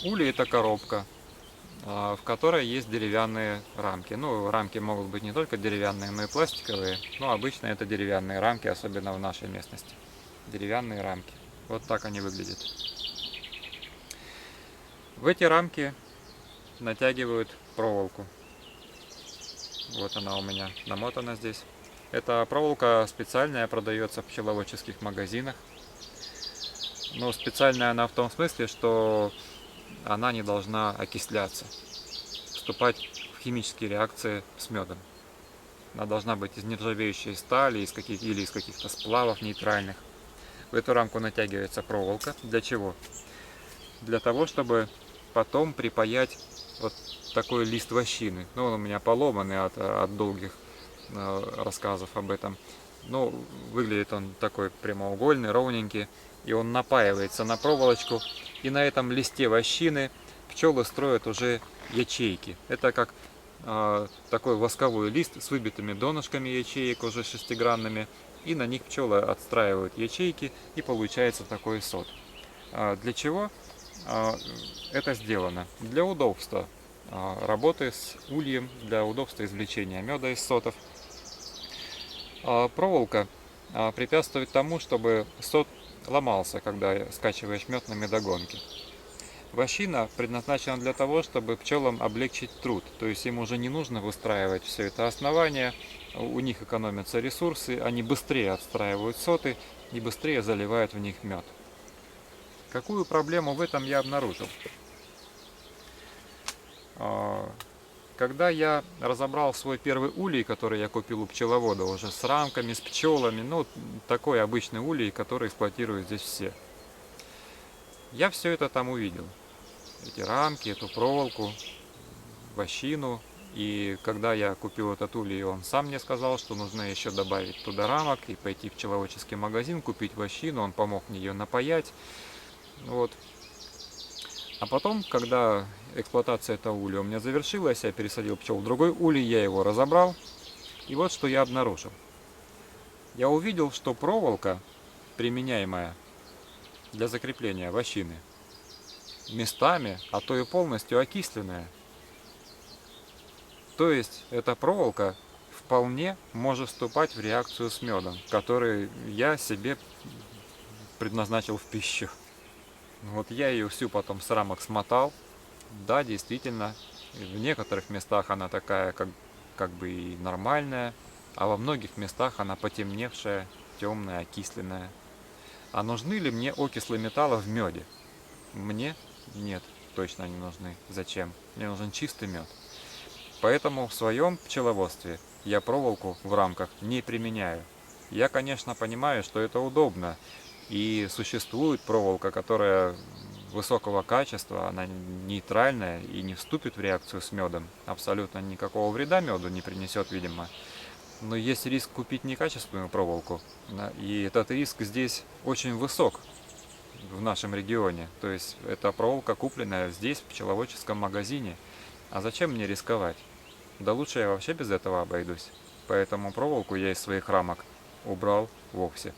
Улей — это коробка, в которой есть деревянные рамки. Ну, рамки могут быть не только деревянные, но и пластиковые. Но обычно это деревянные рамки, особенно в нашей местности. Деревянные рамки. Вот так они выглядят. В эти рамки натягивают проволоку. Вот она у меня намотана здесь. Эта проволока специальная, продается в пчеловодческих магазинах. Но специальная она в том смысле, что она не должна окисляться, вступать в химические реакции с медом. Она должна быть из нержавеющей стали или из каких-то сплавов нейтральных. В эту рамку натягивается проволока. Для чего? Для того, чтобы потом припаять вот такой лист вощины. Ну, он у меня поломанный от долгих рассказов об этом. Но выглядит он такой прямоугольный, ровненький. И он напаивается на проволочку. И на этом листе вощины пчелы строят уже ячейки. Это как такой восковой лист с выбитыми донышками ячеек, уже шестигранными. И на них пчелы отстраивают ячейки, и получается такой сот. Для чего это сделано? Для удобства работы с ульем, для удобства извлечения меда из сотов. Проволока препятствует тому, чтобы сот ломался, когда скачиваешь мед на медогонке. Вощина предназначена для того, чтобы пчелам облегчить труд, то есть им уже не нужно выстраивать все это основание, у них экономятся ресурсы, они быстрее отстраивают соты и быстрее заливают в них мед. Какую проблему в этом я обнаружил? Когда я разобрал свой первый улей, который я купил у пчеловода, уже с рамками, с пчелами, ну, такой обычный улей, который эксплуатируют здесь все, я все это там увидел. Эти рамки, эту проволоку, вощину. И когда я купил этот улей, он сам мне сказал, что нужно еще добавить туда рамок и пойти в пчеловодческий магазин, купить вощину. Он помог мне ее напаять. Вот. А потом, когда эксплуатация этого улья у меня завершилась, я пересадил пчел в другой улей, я его разобрал. И вот что я обнаружил. Я увидел, что проволока, применяемая для закрепления вощины, местами, а то и полностью окисленная. То есть эта проволока вполне может вступать в реакцию с медом, который я себе предназначил в пищу. Вот я ее всю потом с рамок смотал. Да, действительно, в некоторых местах она такая, как бы и нормальная, а во многих местах она потемневшая, темная, окисленная. А нужны ли мне окислы металла в меде? Мне нет, точно не нужны. Зачем? Мне нужен чистый мед. Поэтому в своем пчеловодстве я проволоку в рамках не применяю. Я, конечно, понимаю, что это удобно. И существует проволока, которая высокого качества, она нейтральная и не вступит в реакцию с медом. Абсолютно никакого вреда меду не принесет, видимо. Но есть риск купить некачественную проволоку. И этот риск здесь очень высок в нашем регионе. То есть эта проволока купленная здесь, в пчеловодческом магазине. А зачем мне рисковать? Да лучше я вообще без этого обойдусь. Поэтому проволоку я из своих рамок убрал вовсе.